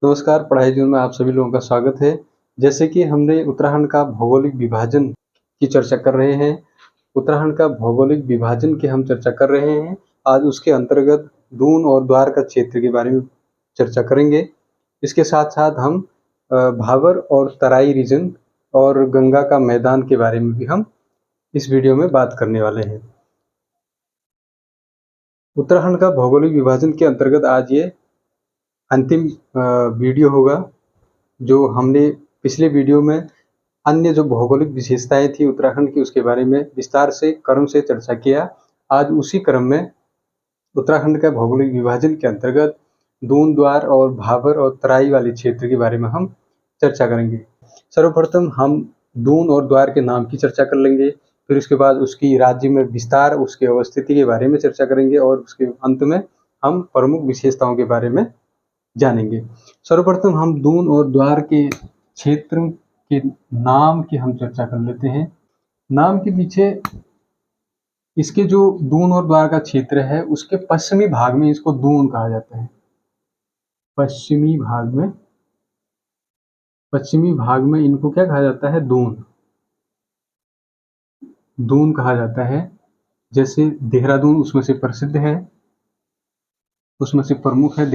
नमस्कार, पढ़ाई जीवन में आप सभी लोगों का स्वागत है। जैसे कि हमने उत्तराखंड का भौगोलिक विभाजन की चर्चा कर रहे हैं। उत्तराखंड का भौगोलिक विभाजन की हम चर्चा कर रहे हैं। आज उसके अंतर्गत दून और द्वारका क्षेत्र के बारे में चर्चा करेंगे। इसके साथ-साथ हम भाबर और तराई रीजन और गंगा का मैदान के बारे में भी हम इस वीडियो में बात करने वाले हैं। उत्तराखंड का भौगोलिक विभाजन के अंतर्गत आज ये अंतिम वीडियो होगा। जो हमने पिछले वीडियो में अन्य जो भौगोलिक विशेषताएं थी उत्तराखंड की उसके बारे में विस्तार से क्रम से चर्चा किया। आज उसी क्रम में उत्तराखंड का भौगोलिक विभाजन के अंतर्गत दून, द्वार और भाबर और तराई वाले क्षेत्र के बारे में हम चर्चा करेंगे। सर्वप्रथम हम दून और द्वार के नाम की चर्चा कर लेंगे, फिर उसके बाद उसकी राज्य में विस्तार, उसकी अवस्थिति के बारे में चर्चा करेंगे और उसके अंत में हम प्रमुख विशेषताओं के बारे में जानेंगे। सर्वप्रथम हम दून और द्वार के क्षेत्र के नाम की हम चर्चा कर लेते हैं। नाम के पीछे इसके जो दून और द्वार का क्षेत्र है उसके पश्चिमी भाग में इसको दून कहा जाता है। पश्चिमी भाग में इनको क्या कहा जाता है? दून कहा जाता है। जैसे देहरादून उसमें से प्रसिद्ध है, उसमें से प्रमुख है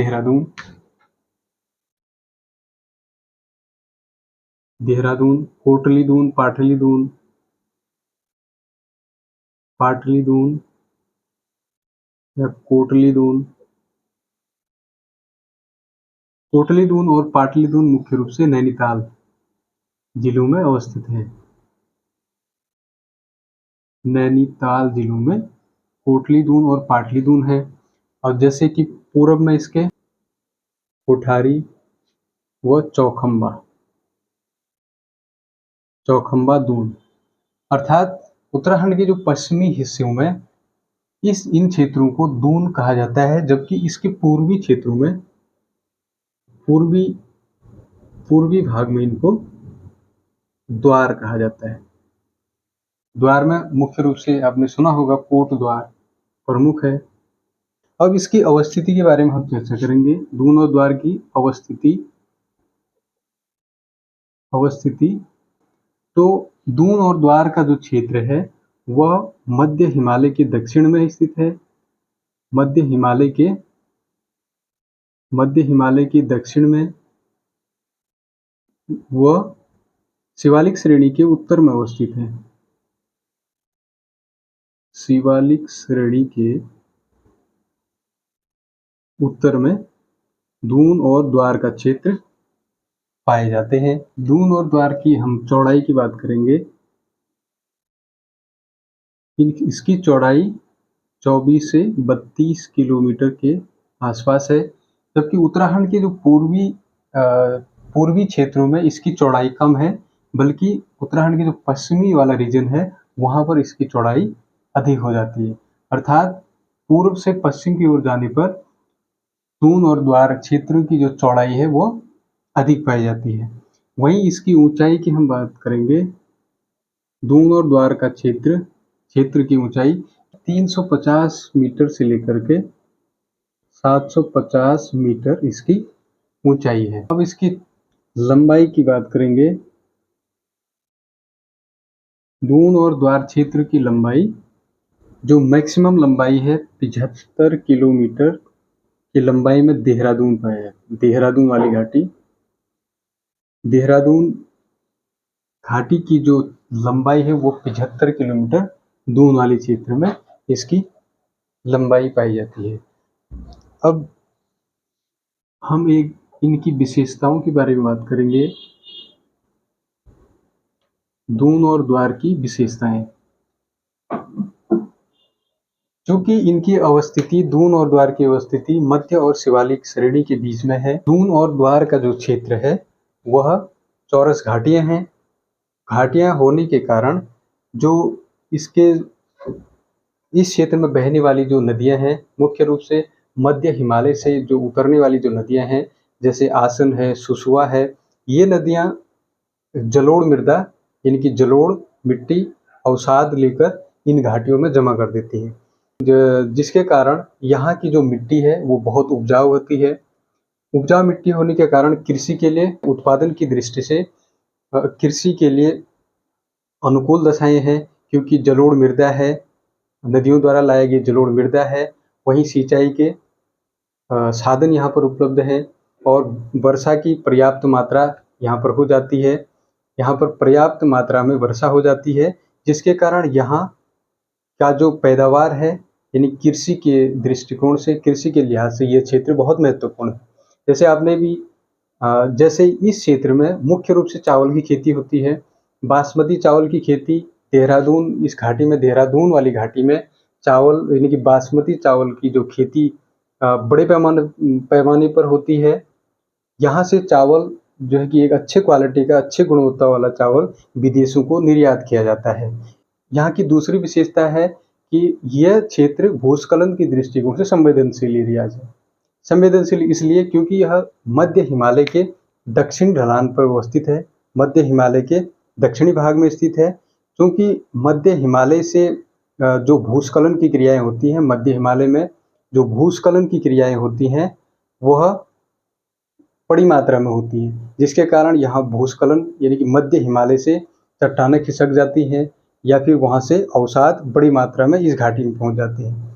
देहरादून, कोटली दून, पाटली दून या कोटली दून। कोटली दून और पाटली दून मुख्य रूप से नैनीताल जिलों में अवस्थित है। नैनीताल जिलों में कोटली दून और पाटली दून है। और जैसे कि पूर्व में इसके कोठारी व चौखंबा दून, अर्थात उत्तराखंड के जो पश्चिमी हिस्सों में इन क्षेत्रों को दून कहा जाता है, जबकि इसके पूर्वी क्षेत्रों में पूर्वी भाग में इनको द्वार कहा जाता है। द्वार में मुख्य रूप से आपने सुना होगा कोट द्वार प्रमुख है। अब इसकी अवस्थिति के बारे में हम चर्चा करेंगे। दून और द्वार की अवस्थिति तो दून और द्वार का जो क्षेत्र है वह मध्य हिमालय के दक्षिण में स्थित है। मध्य हिमालय के दक्षिण में वह शिवालिक श्रेणी के उत्तर में अवस्थित है। शिवालिक श्रेणी के उत्तर में दून और द्वार का क्षेत्र पाए जाते हैं। दून और द्वार की हम चौड़ाई की बात करेंगे। इसकी चौड़ाई 24 से 32 किलोमीटर के आसपास है, जबकि उत्तराखंड के जो पूर्वी क्षेत्रों में इसकी चौड़ाई कम है, बल्कि उत्तराखंड के जो पश्चिमी वाला रीजन है वहां पर इसकी चौड़ाई अधिक हो जाती है। अर्थात पूर्व से पश्चिम की ओर जाने पर दून और द्वार क्षेत्र की जो चौड़ाई है वो अधिक पाई जाती है। वहीं इसकी ऊंचाई की हम बात करेंगे। दून और द्वार का क्षेत्र की ऊंचाई 350 मीटर से लेकर के 750 मीटर इसकी ऊंचाई है। अब इसकी लंबाई की बात करेंगे। दून और द्वार क्षेत्र की लंबाई, जो मैक्सिमम लंबाई है 75 किलोमीटर की लंबाई में देहरादून पर है। देहरादून वाली घाटी, देहरादून घाटी की जो लंबाई है वो 75 किलोमीटर दून वाले क्षेत्र में इसकी लंबाई पाई जाती है। अब हम इनकी विशेषताओं के बारे में बात करेंगे। दून और द्वार की विशेषताएं, चूंकि इनकी अवस्थिति, दून और द्वार की अवस्थिति मध्य और शिवालिक श्रेणी के बीच में है। दून और द्वार का जो क्षेत्र है वह चौरस घाटियां हैं। घाटियां होने के कारण जो इस क्षेत्र में बहने वाली जो नदियां हैं, मुख्य रूप से मध्य हिमालय से जो उतरने वाली जो नदियां हैं, जैसे आसन है, सुसुआ है, ये नदियां जलोढ़ मृदा, इनकी जलोढ़ मिट्टी अवसाद लेकर इन घाटियों में जमा कर देती हैं, जिसके कारण यहाँ की जो मिट्टी है वो बहुत उपजाऊ होती है। उपजाऊ मिट्टी होने के कारण कृषि के लिए उत्पादन की दृष्टि से कृषि के लिए अनुकूल दशाएं हैं, क्योंकि जलोढ़ मृदा है, नदियों द्वारा लाया गया जलोढ़ मृदा है। वहीं सिंचाई के साधन यहाँ पर उपलब्ध हैं और वर्षा की पर्याप्त मात्रा यहाँ पर हो जाती है। यहाँ पर पर्याप्त मात्रा में वर्षा हो जाती है, जिसके कारण यहाँ का जो पैदावार है, यानी कृषि के दृष्टिकोण से, कृषि के लिहाज से ये क्षेत्र बहुत महत्वपूर्ण है। जैसे आपने भी जैसे इस क्षेत्र में मुख्य रूप से चावल की खेती होती है। बासमती चावल की खेती देहरादून, इस घाटी में, देहरादून वाली घाटी में चावल यानी कि बासमती चावल की जो खेती बड़े पैमाने पर होती है। यहाँ से चावल जो है कि एक अच्छे क्वालिटी का, अच्छे गुणवत्ता वाला चावल विदेशों को निर्यात किया जाता है। यहाँ की दूसरी विशेषता है कि यह क्षेत्र भूस्खलन की दृष्टिकोण से संवेदनशील एरिया है। संवेदनशील इसलिए क्योंकि यह मध्य हिमालय के दक्षिण ढलान पर अवस्थित है, मध्य हिमालय के दक्षिणी भाग में स्थित है। क्योंकि मध्य हिमालय से जो भूस्खलन की क्रियाएं होती हैं, मध्य हिमालय में जो भूस्खलन की क्रियाएं होती हैं वह बड़ी मात्रा में होती हैं, जिसके कारण यहाँ भूस्खलन यानी कि मध्य हिमालय से चट्टानें खिसक जाती हैं या फिर वहाँ से अवसाद बड़ी मात्रा में इस घाटी में पहुँच जाते हैं।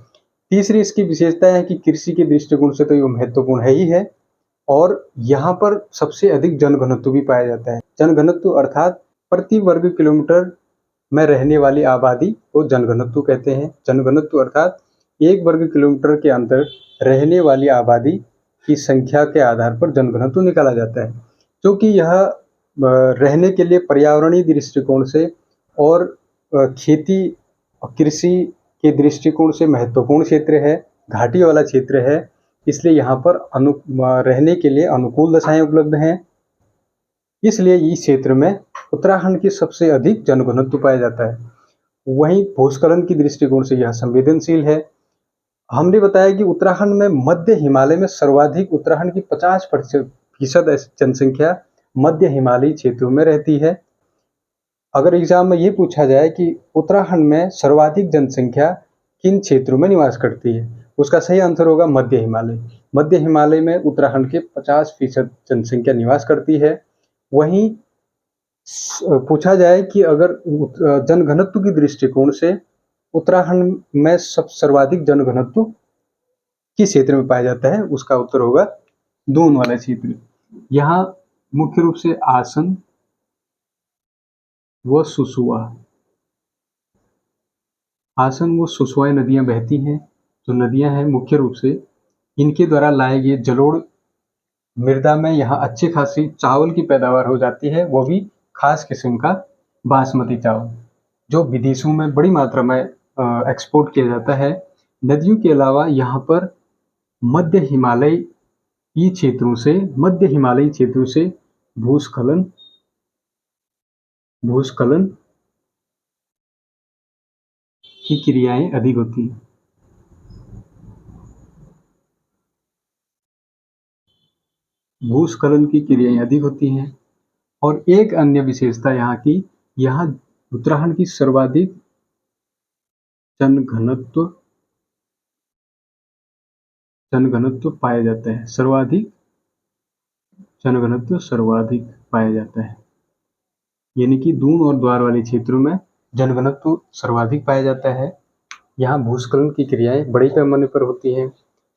तीसरी इसकी विशेषता है कि कृषि के दृष्टिकोण से तो ये महत्वपूर्ण है ही है, और यहाँ पर सबसे अधिक जनघनत्व भी पाया जाता है। जनघनत्व अर्थात प्रति वर्ग किलोमीटर में रहने वाली आबादी को जनघनत्व कहते हैं। जनघनत्व अर्थात एक वर्ग किलोमीटर के अंदर रहने वाली आबादी की संख्या के आधार पर जनघनत्व निकाला जाता है। क्योंकि यह रहने के लिए पर्यावरणीय दृष्टिकोण से और खेती और कृषि के दृष्टिकोण से महत्वपूर्ण क्षेत्र है, घाटी वाला क्षेत्र है, इसलिए यहाँ पर रहने के लिए अनुकूल दशाएं उपलब्ध हैं। इसलिए इस क्षेत्र में उत्तराखंड की सबसे अधिक जनघनत्व पाया जाता है। वहीं भूस्खलन की दृष्टिकोण से यह संवेदनशील है। हमने बताया कि उत्तराखंड में, मध्य हिमालय में सर्वाधिक, उत्तराखंड की 50% जनसंख्या मध्य हिमालयी क्षेत्रों में रहती है। अगर एग्जाम में ये पूछा जाए कि उत्तराखंड में सर्वाधिक जनसंख्या किन क्षेत्रों में निवास करती है, उसका सही आंसर होगा मध्य हिमालय। मध्य हिमालय में उत्तराखंड के 50% जनसंख्या निवास करती है। वहीं पूछा जाए कि अगर जनघनत्व की दृष्टिकोण से उत्तराखंड में सर्वाधिक जनघनत्व किस क्षेत्र में पाया जाता है, उसका उत्तर होगा दून वाला क्षेत्र। यहाँ मुख्य रूप से आसन व सुसुआ, आसन व सुसुआ नदियां बहती हैं। जो नदियां हैं मुख्य रूप से इनके द्वारा लाए गए जलोढ़ मृदा में यहाँ अच्छी खासी चावल की पैदावार हो जाती है, वो भी खास किस्म का बासमती चावल, जो विदेशों में बड़ी मात्रा में एक्सपोर्ट किया जाता है। नदियों के अलावा यहाँ पर मध्य हिमालयी क्षेत्रों से भूस्खलन की क्रियाएं अधिक होती हैं। भूस्खलन की क्रियाएं अधिक होती हैं। और एक अन्य विशेषता यहाँ की, यहाँ उत्तराखंड की सर्वाधिक जनघनत्व पाया जाता है, सर्वाधिक पाया जाता है। यानी कि दून और द्वार वाले क्षेत्रों में जनघनत्व सर्वाधिक पाया जाता है। यहाँ भूस्खलन की क्रियाएं बड़े पैमाने पर होती हैं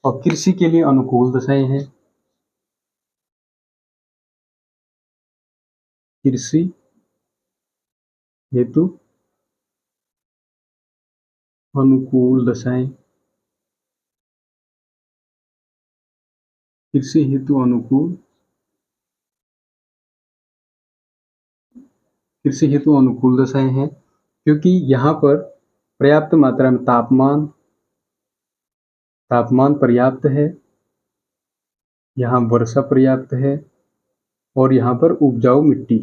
और कृषि के लिए अनुकूल दशाएं हैं। कृषि हेतु अनुकूल दशाएं, कृषि हेतु अनुकूल दशाएं हैं, क्योंकि यहाँ पर पर्याप्त मात्रा में तापमान पर्याप्त है, यहाँ वर्षा पर्याप्त है और यहाँ पर उपजाऊ मिट्टी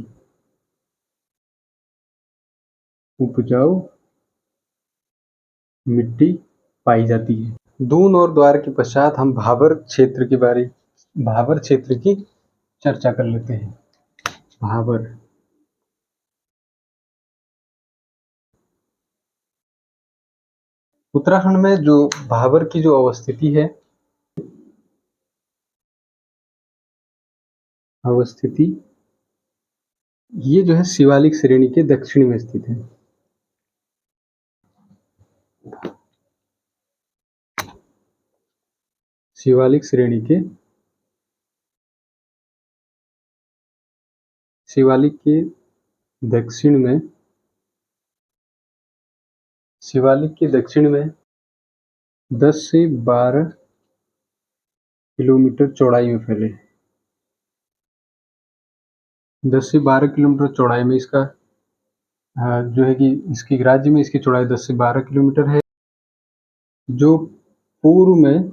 पाई जाती है। दून और द्वार के पश्चात हम भाबर क्षेत्र की चर्चा कर लेते हैं। भाबर, उत्तराखंड में जो भाबर की जो अवस्थिति है, अवस्थिति, ये जो है शिवालिक श्रेणी के दक्षिण में स्थित है। शिवालिक श्रेणी के दक्षिण में, शिवालिक के दक्षिण में 10 से 12 किलोमीटर चौड़ाई में फैले। 10 से 12 किलोमीटर चौड़ाई में इसका जो है कि इसकी राज्य में इसकी चौड़ाई 10 से 12 किलोमीटर है, जो पूर्व में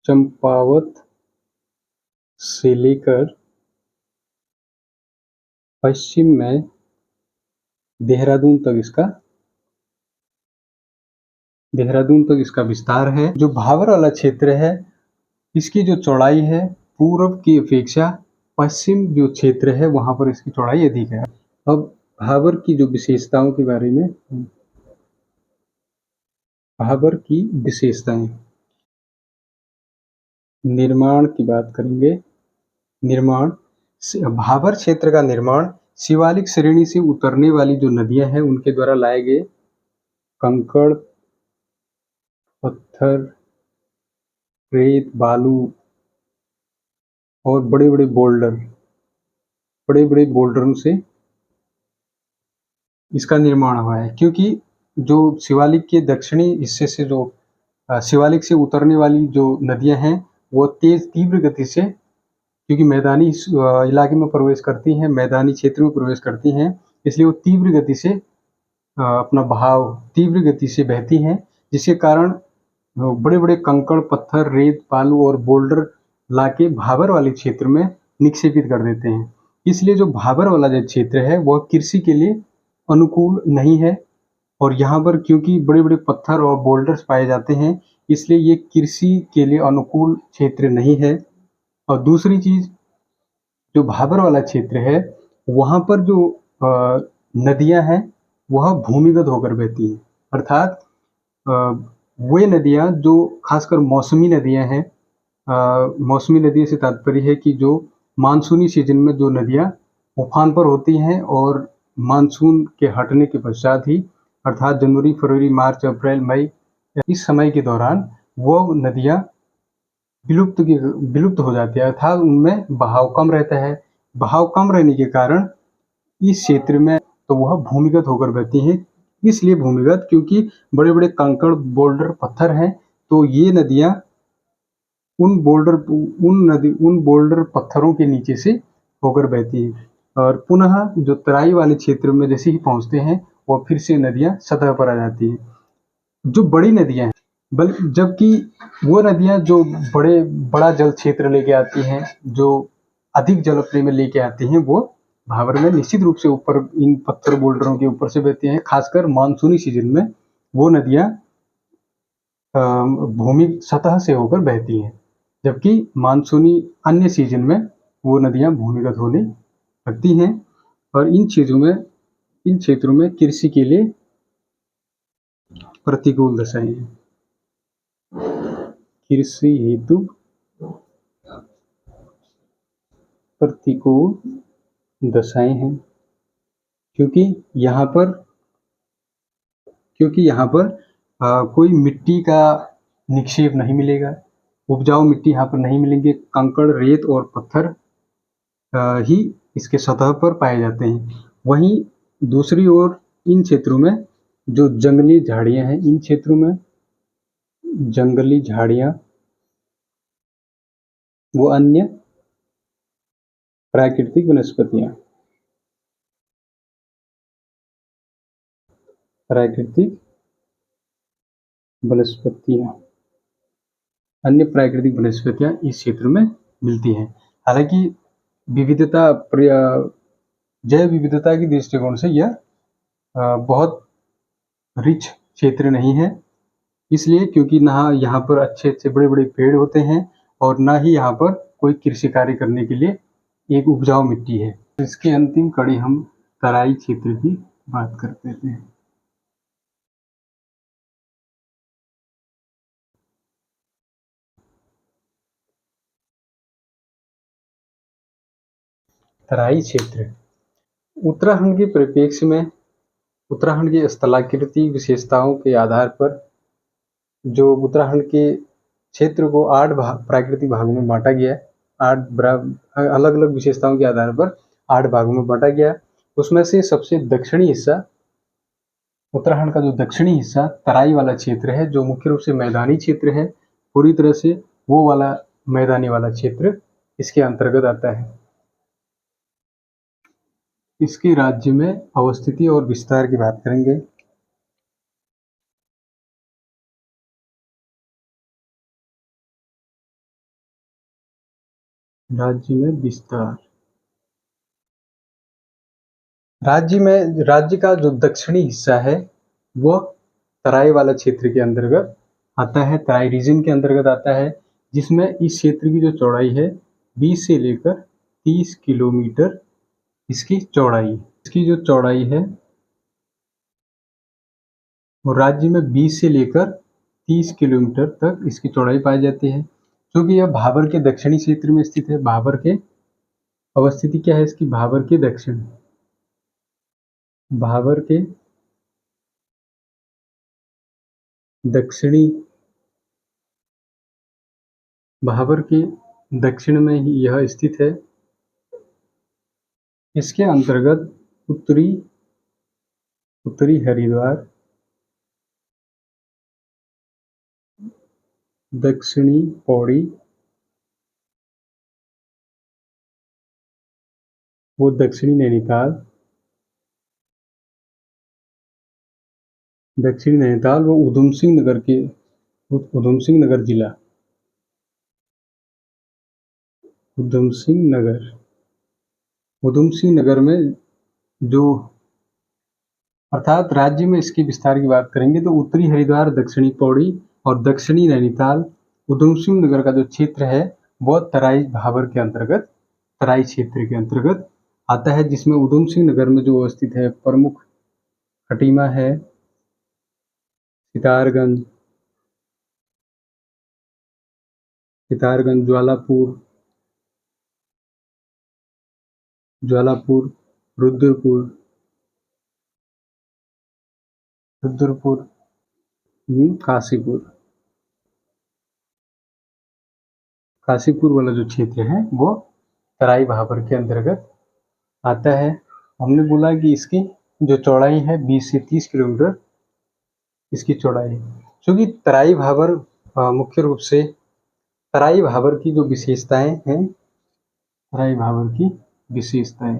चंपावत से लेकर पश्चिम में देहरादून तक इसका विस्तार है। जो भाबर वाला क्षेत्र है, इसकी जो चौड़ाई है पूर्व की अपेक्षा पश्चिम जो क्षेत्र है वहां पर इसकी चौड़ाई अधिक है। अब भाबर की जो विशेषताओं के बारे में, भाबर की विशेषताएं, निर्माण की बात करेंगे। निर्माण, भाबर क्षेत्र का निर्माण शिवालिक श्रेणी से उतरने वाली जो नदियां हैं उनके द्वारा लाए गए कंकड़, पत्थर, रेत, बालू और बड़े बड़े बोल्डरों से इसका निर्माण हुआ है। क्योंकि जो शिवालिक के दक्षिणी हिस्से से जो शिवालिक से उतरने वाली जो नदियां हैं वो तीव्र गति से, क्योंकि मैदानी इलाके में प्रवेश करती हैं, मैदानी क्षेत्र में प्रवेश करती हैं, इसलिए वो तीव्र गति से अपना बहाव तीव्र गति से बहती हैं, जिसके कारण बड़े बड़े कंकड़, पत्थर, रेत, बालू और बोल्डर लाके भाबर वाले क्षेत्र में निक्षेपित कर देते हैं। इसलिए जो भाबर वाला जो क्षेत्र है वह कृषि के लिए अनुकूल नहीं है, और यहाँ पर क्योंकि बड़े बड़े पत्थर और बोल्डर्स पाए जाते हैं इसलिए ये कृषि के लिए अनुकूल क्षेत्र नहीं है। और दूसरी चीज, जो भाबर वाला क्षेत्र है वहाँ पर जो नदियां हैं वह भूमिगत होकर बहती हैं, अर्थात वे नदियां जो खासकर मौसमी नदियां हैं, मौसमी नदियों से तात्पर्य है कि जो मानसूनी सीजन में जो नदियां उफान पर होती हैं और मानसून के हटने के पश्चात ही, अर्थात जनवरी, फरवरी, मार्च, अप्रैल, मई, इस समय के दौरान वो नदियां विलुप्त हो जाती है, अर्थात उनमें बहाव कम रहता है। बहाव कम रहने के कारण इस क्षेत्र में तो वह भूमिगत होकर बहती हैं। इसलिए भूमिगत क्योंकि बड़े बड़े कंकड़, बोल्डर, पत्थर हैं, तो ये नदियां उन बोल्डर पत्थरों के नीचे से होकर बहती हैं, और पुनः जो तराई वाले क्षेत्र में जैसे ही पहुंचते हैं वह फिर से नदियां सतह पर आ जाती हैं। जो बड़ी नदियां हैं, बल्कि जबकि वो नदियां जो बड़ा जल क्षेत्र लेके आती हैं, जो अधिक जल अपने में लेके आती हैं, वो भाबर में निश्चित रूप से ऊपर इन पत्थर बोल्डरों के ऊपर से बहती हैं। खासकर मानसूनी सीजन में वो नदियां भूमि सतह से होकर बहती हैं, जबकि मानसूनी अन्य सीजन में वो नदियां भूमिगत होने लगती हैं। और इन क्षेत्रों में कृषि के लिए प्रतिकूल दशाएं हैं, कृषि हेतु प्रतिकूल दशाएं हैं, क्योंकि यहाँ पर कोई मिट्टी का निक्षेप नहीं मिलेगा, उपजाऊ मिट्टी यहाँ पर नहीं मिलेंगे, कंकड़, रेत और पत्थर ही इसके सतह पर पाए जाते हैं। वहीं दूसरी ओर इन क्षेत्रों में जो जंगली झाड़ियां हैं, इन क्षेत्रों में जंगली झाड़ियां वो अन्य प्राकृतिक वनस्पतियां अन्य प्राकृतिक वनस्पतियां इस क्षेत्र में मिलती हैं। हालांकि जैव विविधता की दृष्टिकोण से यह बहुत रिच क्षेत्र नहीं है, इसलिए क्योंकि ना यहाँ पर अच्छे अच्छे बड़े बड़े पेड़ होते हैं और ना ही यहाँ पर कोई कृषि कार्य करने के लिए एक उपजाऊ मिट्टी है। इसकी अंतिम कड़ी हम तराई क्षेत्र की बात करते हैं। तराई क्षेत्र। उत्तराखंड के परिप्रेक्ष्य में उत्तराखंड की स्थलाकृति विशेषताओं के आधार पर जो उत्तराखंड के क्षेत्र को 8 प्राकृतिक भागों में बांटा गया है। 8 अलग अलग विशेषताओं के आधार पर 8 भागों में बांटा गया। उसमें से सबसे दक्षिणी हिस्सा, उत्तराखंड का जो दक्षिणी हिस्सा तराई वाला क्षेत्र है, जो मुख्य रूप से मैदानी क्षेत्र है, पूरी तरह से वो वाला मैदानी वाला क्षेत्र इसके अंतर्गत आता है। इसके राज्य में अवस्थिति और विस्तार की बात करेंगे। राज्य में विस्तार, राज्य का जो दक्षिणी हिस्सा है वह तराई वाला क्षेत्र के अंतर्गत आता है, तराई रीजन के अंतर्गत आता है, जिसमें इस क्षेत्र की जो चौड़ाई है 20 से लेकर 30 किलोमीटर इसकी चौड़ाई, इसकी जो चौड़ाई है वो राज्य में 20 से लेकर 30 किलोमीटर तक इसकी चौड़ाई पाई जाती है। क्योंकि यह भाबर के दक्षिणी क्षेत्र में स्थित है। भाबर के अवस्थिति क्या है इसकी? भाबर के दक्षिण, भाबर के दक्षिणी, भाबर के दक्षिण में ही यह स्थित है। इसके अंतर्गत उत्तरी हरिद्वार, दक्षिणी पौड़ी, वो दक्षिणी नैनीताल, वो उधम सिंह नगर जिला, उधम सिंह नगर में जो, अर्थात राज्य में इसके विस्तार की बात करेंगे तो उत्तरी हरिद्वार, दक्षिणी पौड़ी और दक्षिणी नैनीताल, उधम सिंह नगर का जो क्षेत्र है वह तराई भाबर के अंतर्गत, तराई क्षेत्र के अंतर्गत आता है, जिसमें उधम सिंह नगर में जो अवस्थित है प्रमुख खटीमा है, सितारगंज, ज्वालापुर, रुद्रपुर, काशीपुर वाला जो क्षेत्र है वो तराई भाबर के अंतर्गत आता है। हमने बोला कि इसकी जो चौड़ाई है 20 से 30 किलोमीटर इसकी चौड़ाई है। क्योंकि तराई भाबर मुख्य रूप से तराई भाबर की जो विशेषताएं हैं, तराई भाबर की विशेषताएं,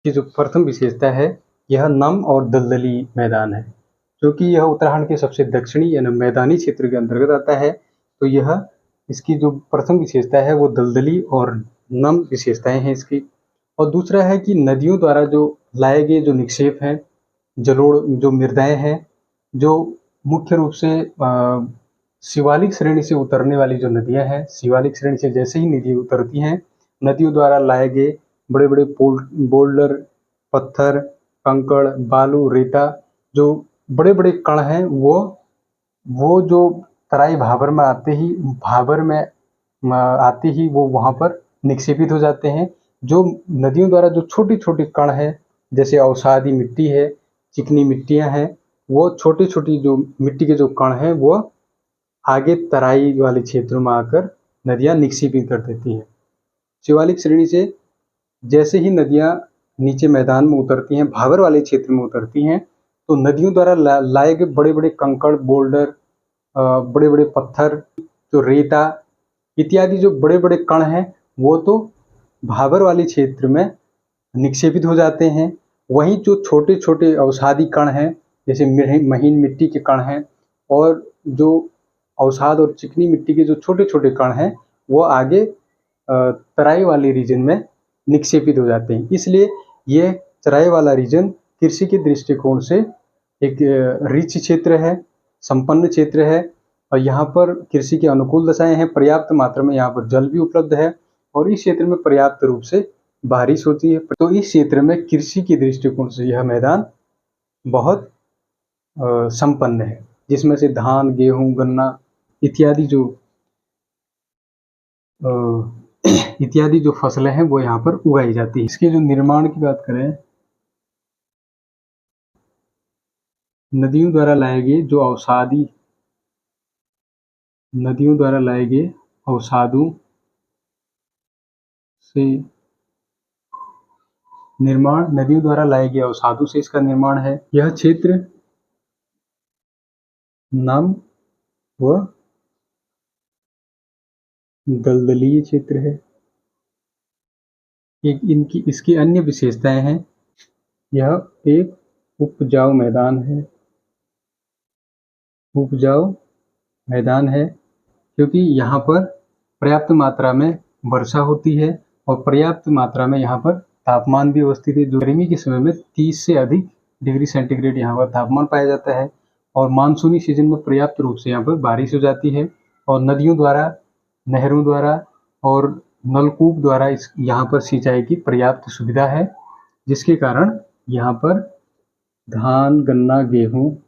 की जो प्रथम विशेषता है यह नम और दलदली मैदान है। क्योंकि यह उत्तराखंड के सबसे दक्षिणी यानी मैदानी क्षेत्र के अंतर्गत आता है, तो यह इसकी जो प्रथम विशेषता है वो दलदली और नम विशेषताएं हैं इसकी। और दूसरा है कि नदियों द्वारा जो लाए गए जो निक्षेप हैं, जलोढ़ जो मृदाएं हैं, जो मुख्य रूप से शिवालिक श्रेणी से उतरने वाली जो नदियां हैं, शिवालिक श्रेणी से जैसे ही नदी उतरती हैं, नदियों द्वारा लाए गए बड़े बड़े बोल्डर, पत्थर, कंकड़, बालू, रेता, जो बड़े बड़े कण हैं वो जो तराई भाबर में आते ही वो वहाँ पर निक्षेपित हो जाते हैं। जो नदियों द्वारा जो छोटे छोटे कण हैं, जैसे अवसादी मिट्टी है, चिकनी मिट्टियाँ हैं, वो छोटी छोटी जो मिट्टी के जो कण हैं वो आगे तराई वाले क्षेत्रों में आकर नदियाँ निक्षेपित कर देती हैं। शिवालिक श्रेणी से जैसे ही नदियाँ नीचे मैदान में उतरती हैं, भाबर वाले क्षेत्र में उतरती हैं, तो नदियों द्वारा लाए गए बड़े बड़े कंकड़, बोल्डर, बड़े बड़े पत्थर, जो रेता इत्यादि जो बड़े बड़े कण हैं वो तो भाबर वाले क्षेत्र में निक्षेपित हो जाते हैं। वहीं जो छोटे छोटे अवसादी कण हैं, जैसे महीन मिट्टी के कण हैं, और जो अवसाद और चिकनी मिट्टी के जो छोटे छोटे कण हैं वो आगे तराई वाले रीजन में निक्षेपित हो जाते हैं। इसलिए ये तराई वाला रीजन कृषि के दृष्टिकोण से एक रिच क्षेत्र है, संपन्न क्षेत्र है, और यहाँ पर कृषि के अनुकूल दशाएं हैं, पर्याप्त मात्रा में यहाँ पर जल भी उपलब्ध है, और इस क्षेत्र में पर्याप्त रूप से बारिश होती है। तो इस क्षेत्र में कृषि के दृष्टिकोण से यह मैदान बहुत संपन्न है, जिसमें से धान, गेहूं, गन्ना इत्यादि जो इत्यादि जो फसलें हैं वो यहाँ पर उगाई जाती है। इसके जो निर्माण की बात करें, नदियों द्वारा लाए गए जो अवसादी नदियों द्वारा लाए गए अवसादों से निर्माण नदियों द्वारा लाए गए अवसादों से इसका निर्माण है। यह क्षेत्र नम व दलदलीय क्षेत्र है। इसकी अन्य विशेषताएं हैं, यह एक उपजाऊ मैदान है क्योंकि यहाँ पर पर्याप्त मात्रा में वर्षा होती है और पर्याप्त मात्रा में यहाँ पर तापमान भी अवस्थित है। जो गर्मी के समय में 30 से अधिक डिग्री सेंटीग्रेड यहाँ पर तापमान पाया जाता है और मानसूनी सीजन में पर्याप्त रूप से यहाँ पर बारिश हो जाती है और नदियों द्वारा, नहरों द्वारा और नलकूप द्वारा यहाँ पर सिंचाई की पर्याप्त सुविधा है, जिसके कारण यहाँ पर धान, गन्ना, गेहूँ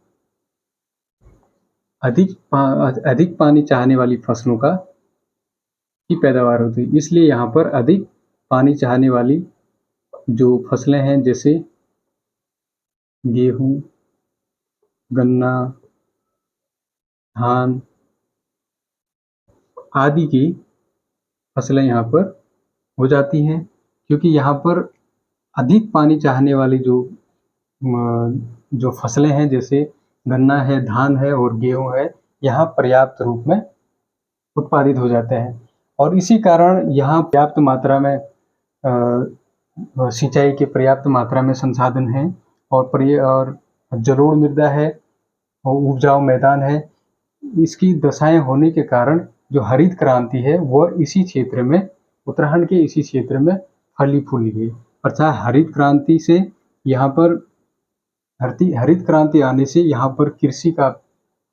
अधिक पानी चाहने वाली फसलों की पैदावार होती है। इसलिए यहाँ पर अधिक पानी चाहने वाली जो फसलें हैं जैसे गेहूँ, गन्ना, धान आदि की फसलें यहाँ पर हो जाती हैं, क्योंकि यहाँ पर अधिक पानी चाहने वाली जो फसलें हैं जैसे गन्ना है, धान है और गेहूँ है, यहाँ पर्याप्त रूप में उत्पादित हो जाते हैं और इसी कारण यहाँ पर्याप्त मात्रा में सिंचाई के पर्याप्त मात्रा में संसाधन हैं और जलोढ़ मृदा है और उपजाऊ मैदान है। इसकी दशाएं होने के कारण जो हरित क्रांति है वह इसी क्षेत्र में, उत्तराखंड के इसी क्षेत्र में फली फूली है। अर्थात हरित क्रांति से यहाँ पर हरित क्रांति आने से यहाँ पर कृषि का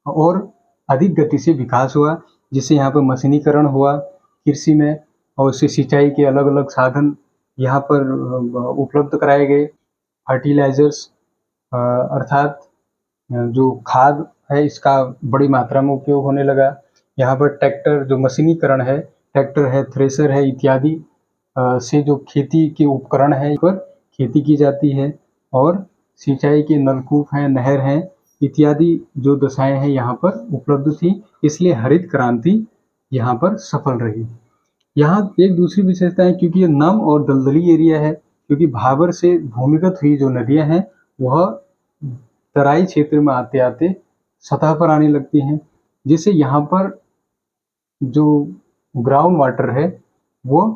और अधिक गति से विकास हुआ, जिससे यहाँ पर मशीनीकरण हुआ कृषि में और उससे सिंचाई के अलग अलग साधन यहाँ पर उपलब्ध कराए गए। फर्टिलाइजर्स अर्थात जो खाद है इसका बड़ी मात्रा में उपयोग होने लगा। यहाँ पर ट्रैक्टर जो मशीनीकरण है, ट्रैक्टर है, थ्रेशर है इत्यादि से जो खेती के उपकरण हैं पर खेती की जाती है और सिंचाई के नलकूप हैं, नहर हैं इत्यादि जो दशाएं हैं यहाँ पर उपलब्ध थी, इसलिए हरित क्रांति यहाँ पर सफल रही। यहाँ एक दूसरी विशेषता है, क्योंकि ये नम और दलदली एरिया है, क्योंकि भाबर से भूमिगत हुई जो नदियां हैं वह तराई क्षेत्र में आते आते सतह पर आने लगती हैं, जिससे यहाँ पर जो ग्राउंड वाटर है वो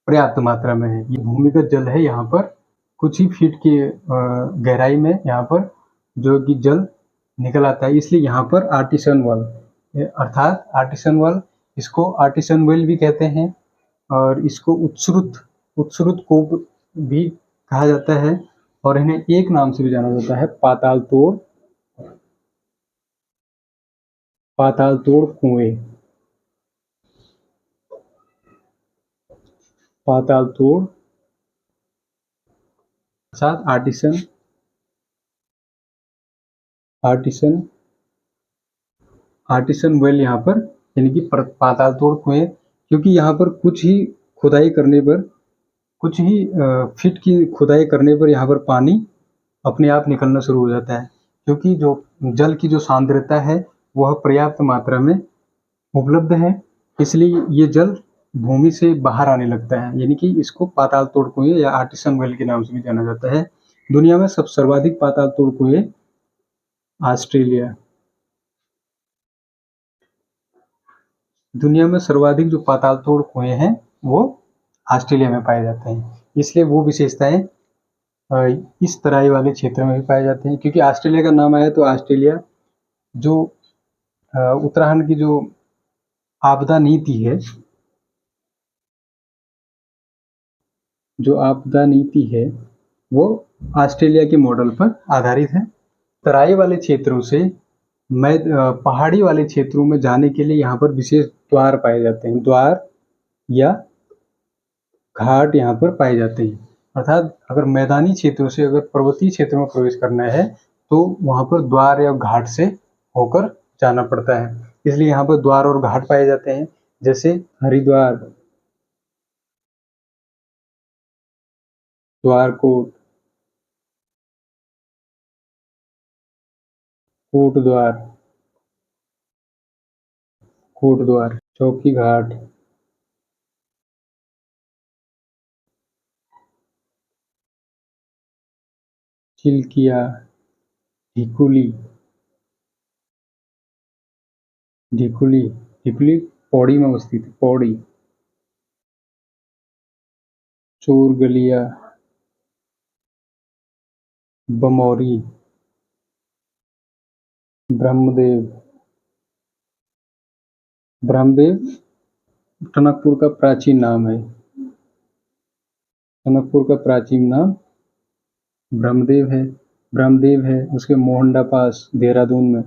पर्याप्त मात्रा में है। ये भूमिगत जल है, यहाँ पर कुछ ही फीट की गहराई में यहाँ पर जो कि जल निकल आता है, इसलिए यहाँ पर आर्टिसन वेल अर्थात आर्टिसन वेल, इसको आर्टिसन वेल भी कहते हैं और इसको उत्सुरुत कूप भी कहा जाता है और इन्हें एक नाम से भी जाना जाता है, पाताल तोड़ कुएं। पाताल तोड़ अर्थात आर्टिसन वेल यहाँ पर यानी कि पाताल तोड़ कुएं, क्योंकि यहाँ पर कुछ ही फीट की खुदाई करने पर यहाँ पर पानी अपने आप निकलना शुरू हो जाता है, क्योंकि जो जल की जो सांद्रता है वह पर्याप्त मात्रा में उपलब्ध है, इसलिए ये जल भूमि से बाहर आने लगता है, यानी कि इसको पाताल तोड़ कुएं या आर्टिसन वेल के नाम से भी जाना जाता है। दुनिया में सर्वाधिक पाताल तोड़ कुएं दुनिया में सर्वाधिक जो पाताल तोड़ कुएं हैं वो ऑस्ट्रेलिया में पाए जाते हैं, इसलिए वो विशेषताएं इस तराई वाले क्षेत्र में भी पाए जाते हैं। क्योंकि ऑस्ट्रेलिया का नाम आया तो ऑस्ट्रेलिया जो उत्तराखंड की जो आपदा नीति है वो ऑस्ट्रेलिया के मॉडल पर आधारित है। तराई वाले क्षेत्रों से पहाड़ी वाले क्षेत्रों में जाने के लिए यहाँ पर विशेष द्वार पाए जाते हैं, द्वार या घाट यहाँ पर पाए जाते हैं। अर्थात अगर मैदानी क्षेत्रों से अगर पर्वतीय क्षेत्रों में प्रवेश करना है तो वहाँ पर द्वार या घाट से होकर जाना पड़ता है, इसलिए यहाँ पर द्वार और घाट पाए जाते हैं, जैसे हरिद्वार, द्वारकोट, कोटद्वार, चौकी घाट, चिल्किया, ढिकुली, पौड़ी में अवस्थित, पौड़ी, चोरगलिया, बमौरी, ब्रह्मदेव टनकपुर का प्राचीन नाम है। टनकपुर का प्राचीन नाम ब्रह्मदेव है। उसके मोहंडा पास देहरादून में,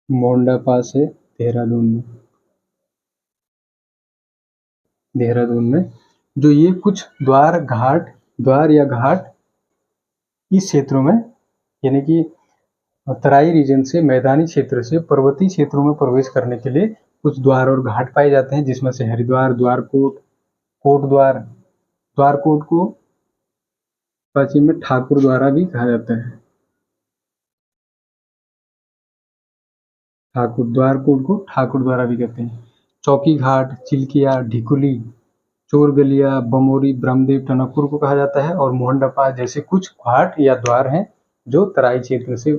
मोहंडा पास है देहरादून में। जो ये कुछ द्वार या घाट इस क्षेत्रों में, यानी कि तराई रीजन से, मैदानी क्षेत्र से पर्वतीय क्षेत्रों में प्रवेश करने के लिए कुछ द्वार और घाट पाए जाते हैं, जिसमें से हरिद्वार, कोटद्वार, द्वारकोट को प्राचीन में ठाकुर द्वारा भी कहा जाता है। द्वारकोट को ठाकुर द्वारा भी कहते हैं। चौकी घाट, चिल्किया, ढिकुली, चोरगलिया, बमोरी, ब्रह्मदेव, टनकपुर को कहा जाता है। और मोहंडा पास जैसे कुछ घाट या द्वार हैं जो तराई क्षेत्र से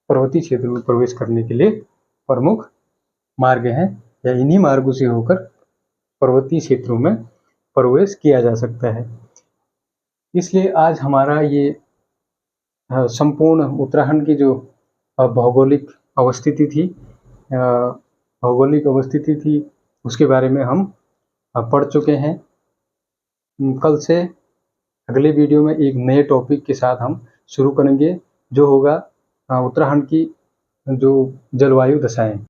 पर्वतीय क्षेत्र में प्रवेश करने के लिए प्रमुख मार्ग हैं, या इन्हीं मार्गों से होकर पर्वतीय क्षेत्रों में प्रवेश किया जा सकता है। इसलिए आज हमारा ये संपूर्ण उत्तराखंड की जो भौगोलिक अवस्थिति थी उसके बारे में हम पढ़ चुके हैं। कल से अगले वीडियो में एक नए टॉपिक के साथ हम शुरू करेंगे, जो होगा उत्तराखंड की जो जलवायु दशाएं।